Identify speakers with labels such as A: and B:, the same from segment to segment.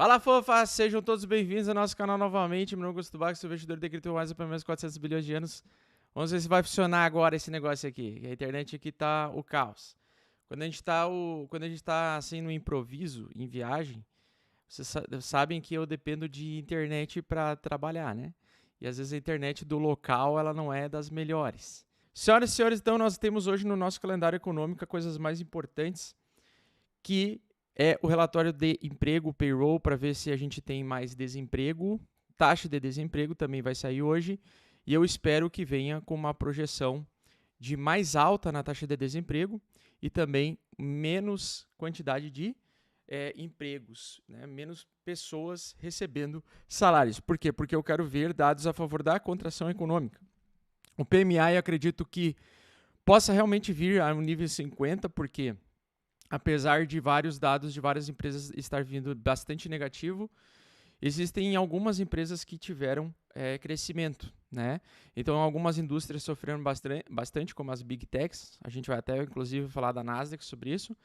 A: Fala, fofas! Sejam todos bem-vindos ao nosso canal novamente. Meu nome é Augusto Bax, sou investidor de criptomoedas há pelo menos 400 bilhões de anos. Vamos ver se vai funcionar agora esse negócio aqui. A internet aqui tá o caos. Quando a gente tá assim no improviso, em viagem, vocês sabem que eu dependo de internet para trabalhar, né? E às vezes a internet do local ela não é das melhores. Senhoras e senhores, então nós temos hoje no nosso calendário econômico coisas mais importantes que é o relatório de emprego, o payroll, para ver se a gente tem mais desemprego. Taxa de desemprego também vai sair hoje. E eu espero que venha com uma projeção de mais alta na taxa de desemprego e também menos quantidade de empregos, né? Menos pessoas recebendo salários. Por quê? Porque eu quero ver dados a favor da contração econômica. O PMI, eu acredito que possa realmente vir a um nível 50, porque apesar de vários dados de várias empresas estar vindo bastante negativo, existem algumas empresas que tiveram crescimento, né? Então, algumas indústrias sofreram bastante, como as Big Techs. A gente vai até, inclusive, falar da Nasdaq sobre isso.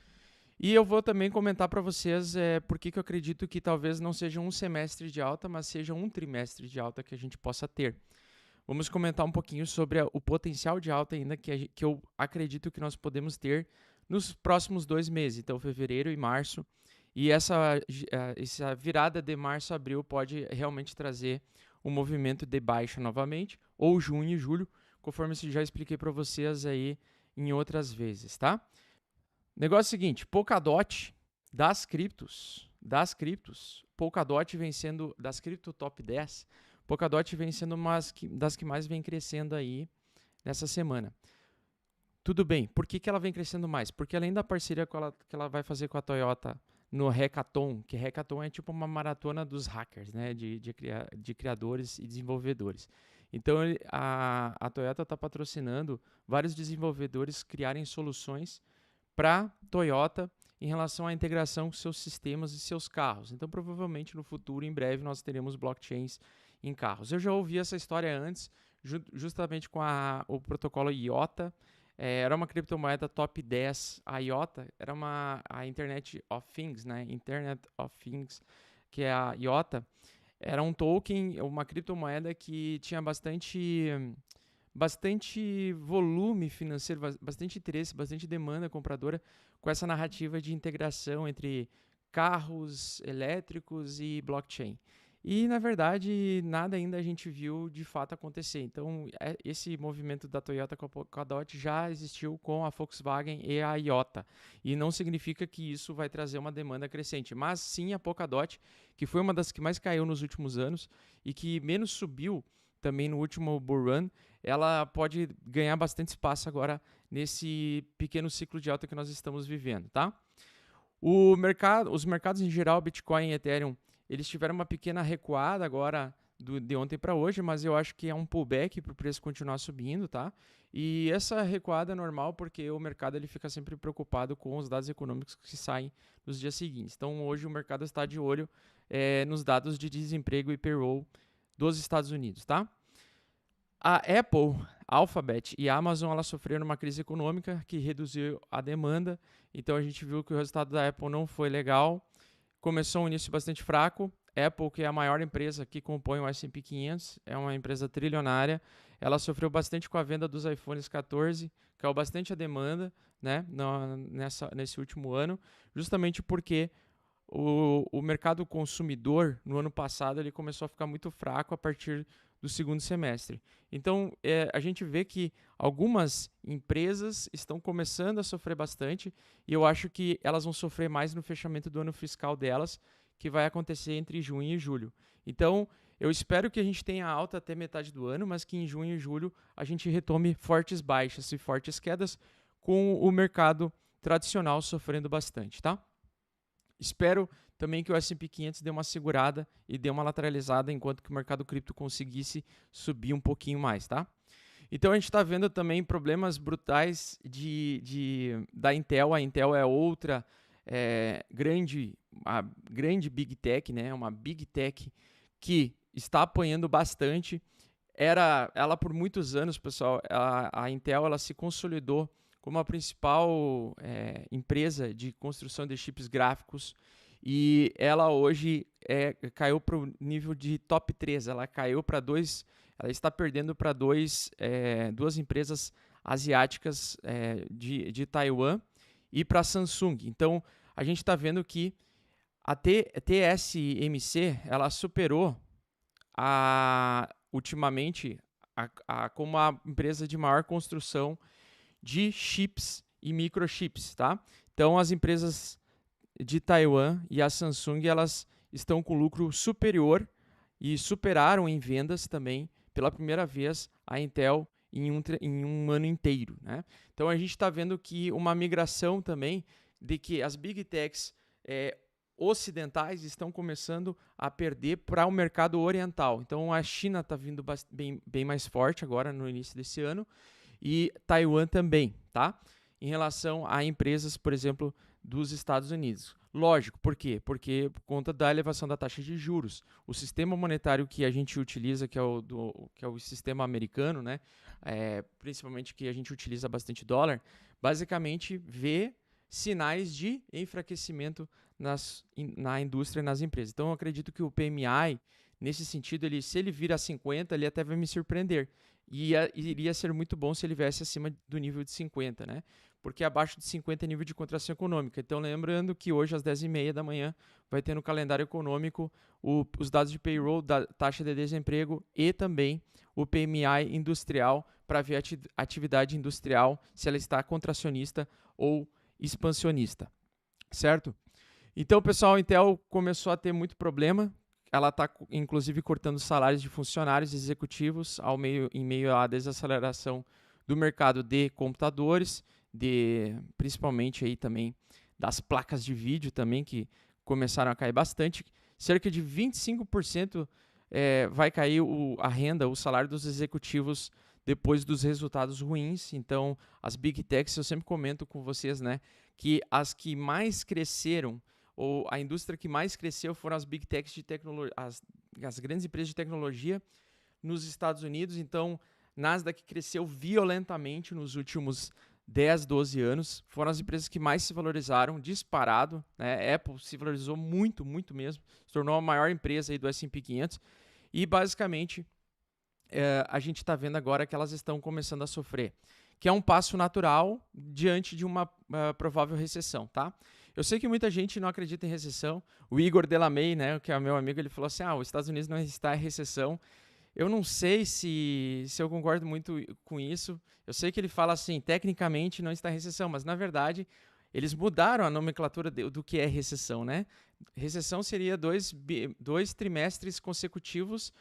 A: E eu vou também comentar para vocês por que eu acredito que talvez não seja um semestre de alta, mas seja um trimestre de alta que a gente possa ter. Vamos comentar um pouquinho sobre o potencial de alta ainda que eu acredito que nós podemos ter nos próximos 2 meses, então fevereiro e março. E essa virada de março a abril pode realmente trazer um movimento de baixa novamente, ou junho e julho, conforme eu já expliquei para vocês aí em outras vezes, tá? Negócio seguinte, Polkadot das criptos, Polkadot vem sendo, das cripto top 10, Polkadot vem sendo das que mais vem crescendo aí nessa semana. Tudo bem, por que ela vem crescendo mais? Porque além da parceria que ela vai fazer com a Toyota no Hackathon, que Hackathon é tipo uma maratona dos hackers, né, de criadores e desenvolvedores. Então a Toyota está patrocinando vários desenvolvedores criarem soluções para Toyota em relação à integração com seus sistemas e seus carros. Então, provavelmente no futuro, em breve, nós teremos blockchains em carros. Eu já ouvi essa história antes, justamente com o protocolo IOTA. Era uma criptomoeda top 10. A IOTA era a Internet of Things, né? Internet of Things, que é a IOTA. Era um token, uma criptomoeda que tinha bastante volume financeiro, bastante interesse, bastante demanda compradora com essa narrativa de integração entre carros elétricos e blockchain. E, na verdade, nada ainda a gente viu de fato acontecer. Então, esse movimento da Toyota com a Polkadot já existiu com a Volkswagen e a IOTA. E não significa que isso vai trazer uma demanda crescente. Mas sim a Polkadot, que foi uma das que mais caiu nos últimos anos e que menos subiu também no último bull run, ela pode ganhar bastante espaço agora nesse pequeno ciclo de alta que nós estamos vivendo, tá? Os mercados em geral, Bitcoin e Ethereum, eles tiveram uma pequena recuada agora de ontem para hoje, mas eu acho que é um pullback para o preço continuar subindo, tá? E essa recuada é normal porque o mercado ele fica sempre preocupado com os dados econômicos que saem nos dias seguintes. Então hoje o mercado está de olho nos dados de desemprego e payroll dos Estados Unidos, tá? A Apple, Alphabet e a Amazon elas sofreram uma crise econômica que reduziu a demanda. Então a gente viu que o resultado da Apple não foi legal. Começou um início bastante fraco. Apple, que é a maior empresa que compõe o S&P 500, é uma empresa trilionária. Ela sofreu bastante com a venda dos iPhones 14, caiu bastante a demanda, né, nesse último ano, justamente porque o mercado consumidor no ano passado ele começou a ficar muito fraco a partir do segundo semestre. Então, a gente vê que algumas empresas estão começando a sofrer bastante e eu acho que elas vão sofrer mais no fechamento do ano fiscal delas, que vai acontecer entre junho e julho. Então, eu espero que a gente tenha alta até metade do ano, mas que em junho e julho a gente retome fortes baixas e fortes quedas, com o mercado tradicional sofrendo bastante, tá? Espero também que o S&P 500 dê uma segurada e dê uma lateralizada enquanto que o mercado cripto conseguisse subir um pouquinho mais, tá? Então a gente está vendo também problemas brutais da Intel. A Intel é outra grande Big Tech, né? Uma Big Tech que está apanhando bastante. Ela por muitos anos, pessoal, a Intel ela se consolidou como a principal empresa de construção de chips gráficos e ela hoje caiu para o nível de top 3. Ela caiu para ela está perdendo para duas empresas asiáticas de Taiwan e para a Samsung. Então, a gente está vendo que a TSMC ela superou ultimamente como a empresa de maior construção de chips e microchips, tá? Então, as empresas de Taiwan e a Samsung, elas estão com lucro superior e superaram em vendas também, pela primeira vez, a Intel em um ano inteiro, né? Então, a gente está vendo que uma migração também de que as Big Techs ocidentais estão começando a perder para o mercado oriental. Então, a China está vindo bem mais forte agora no início desse ano e Taiwan também, tá? Em relação a empresas, por exemplo, dos Estados Unidos. Lógico, por quê? Porque por conta da elevação da taxa de juros. O sistema monetário que a gente utiliza, que é o sistema americano, né? Principalmente que a gente utiliza bastante dólar, basicamente vê sinais de enfraquecimento na indústria e nas empresas. Então, eu acredito que o PMI, nesse sentido, se ele vir a 50, ele até vai me surpreender. E iria ser muito bom se ele viesse acima do nível de 50, né? Porque abaixo de 50 é nível de contração econômica. Então, lembrando que hoje, às 10h30 da manhã, vai ter no calendário econômico os dados de payroll, da taxa de desemprego e também o PMI industrial para ver a atividade industrial, se ela está contracionista ou expansionista, certo? Então, pessoal, a Intel começou a ter muito problema. Ela está, inclusive, cortando salários de funcionários executivos em meio à desaceleração do mercado de computadores, principalmente aí também das placas de vídeo também, que começaram a cair bastante. Cerca de 25% vai cair a renda, o salário dos executivos depois dos resultados ruins. Então, as Big Techs, eu sempre comento com vocês, né, que as que mais cresceram, ou a indústria que mais cresceu foram as Big Techs de tecnologia, as grandes empresas de tecnologia nos Estados Unidos. Então, Nasdaq cresceu violentamente nos últimos 10, 12 anos. Foram as empresas que mais se valorizaram, disparado, né? Apple se valorizou muito, muito mesmo. Se tornou a maior empresa aí do S&P 500. E, basicamente, a gente está vendo agora que elas estão começando a sofrer, que é um passo natural diante de uma provável recessão, tá? Eu sei que muita gente não acredita em recessão. O Igor Delamey, né, que é meu amigo, ele falou assim, os Estados Unidos não está em recessão. Eu não sei se eu concordo muito com isso. Eu sei que ele fala assim, tecnicamente não está em recessão, mas na verdade eles mudaram a nomenclatura do que é recessão, né? Recessão seria dois trimestres consecutivos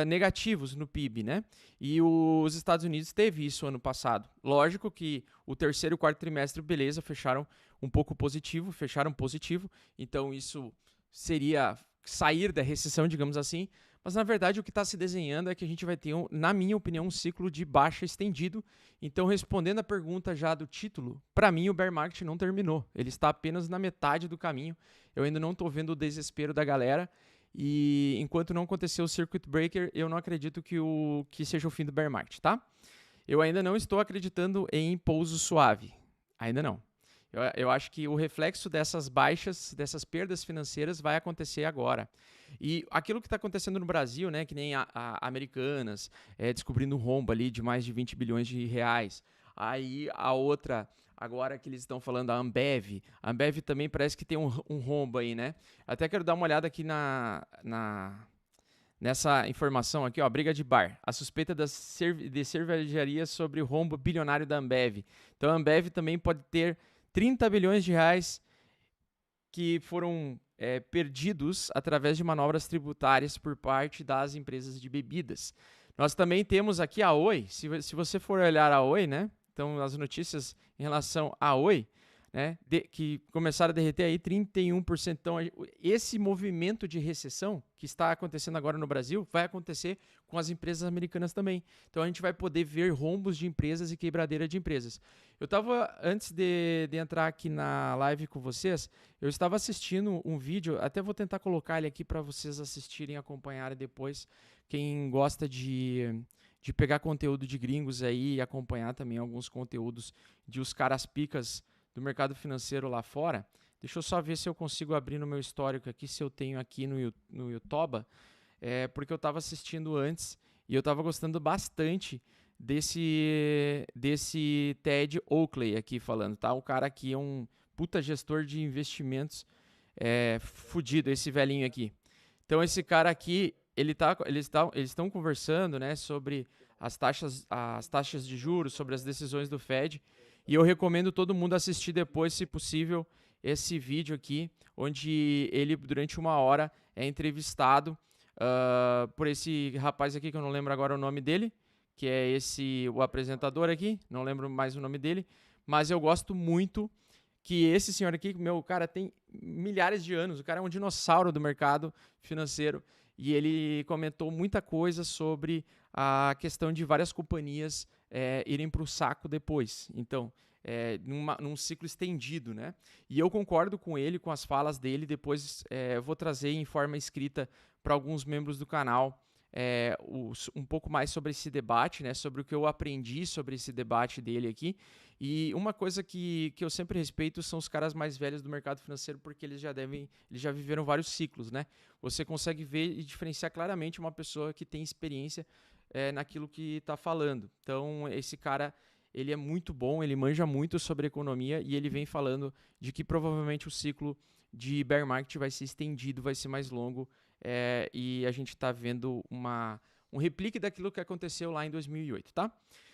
A: negativos no PIB, né? E os Estados Unidos teve isso ano passado. Lógico que o terceiro e o quarto trimestre, beleza, fecharam um pouco positivo, fecharam positivo, então isso seria sair da recessão, digamos assim, mas na verdade o que está se desenhando é que a gente vai ter, na minha opinião, um ciclo de baixa estendido. Então, respondendo a pergunta já do título, para mim o bear market não terminou, ele está apenas na metade do caminho. Eu ainda não estou vendo o desespero da galera, e enquanto não acontecer o circuit breaker, eu não acredito que seja o fim do bear market, tá? Eu ainda não estou acreditando em pouso suave, ainda não. Eu acho que o reflexo dessas baixas, dessas perdas financeiras vai acontecer agora. E aquilo que está acontecendo no Brasil, né, que nem a Americanas, descobrindo um rombo ali de mais de 20 bilhões de reais. Aí a outra, agora que eles estão falando, a Ambev também parece que tem um rombo aí, né? Até quero dar uma olhada aqui nessa informação aqui, ó, briga de bar. A suspeita de cervejaria sobre o rombo bilionário da Ambev. Então a Ambev também pode ter 30 bilhões de reais que foram perdidos através de manobras tributárias por parte das empresas de bebidas. Nós também temos aqui a Oi. Se você for olhar a Oi, né? Então, as notícias em relação à Oi, né, que começaram a derreter aí 31%. Então, esse movimento de recessão que está acontecendo agora no Brasil vai acontecer com as empresas americanas também. Então, a gente vai poder ver rombos de empresas e quebradeira de empresas. Eu estava, antes de entrar aqui na live com vocês, eu estava assistindo um vídeo, até vou tentar colocar ele aqui para vocês assistirem e acompanharem depois. Quem gosta de pegar conteúdo de gringos aí e acompanhar também alguns conteúdos de os caras picas do mercado financeiro lá fora. Deixa eu só ver se eu consigo abrir no meu histórico aqui, se eu tenho aqui no YouTube, porque eu estava assistindo antes e eu estava gostando bastante desse Ted Oakley aqui falando, tá? O cara aqui é um puta gestor de investimentos fudido, esse velhinho aqui. Então esse cara aqui, eles estão conversando, né, sobre as taxas de juros, sobre as decisões do Fed, e eu recomendo todo mundo assistir depois, se possível, esse vídeo aqui, onde ele, durante 1 hora, é entrevistado por esse rapaz aqui, que eu não lembro agora o nome dele, que é o apresentador aqui, não lembro mais o nome dele, mas eu gosto muito que esse senhor aqui, meu, cara, tem milhares de anos, o cara é um dinossauro do mercado financeiro, e ele comentou muita coisa sobre a questão de várias companhias irem para o saco depois. Então, num ciclo estendido, né? E eu concordo com ele, com as falas dele. Depois eu vou trazer em forma escrita para alguns membros do canal um pouco mais sobre esse debate, né? Sobre o que eu aprendi sobre esse debate dele aqui. E uma coisa que eu sempre respeito são os caras mais velhos do mercado financeiro, porque eles já viveram vários ciclos, né? Você consegue ver e diferenciar claramente uma pessoa que tem experiência naquilo que está falando. Então, esse cara, ele é muito bom, ele manja muito sobre economia e ele vem falando de que provavelmente o ciclo de bear market vai ser estendido, vai ser mais longo, e a gente está vendo um replique daquilo que aconteceu lá em 2008, tá?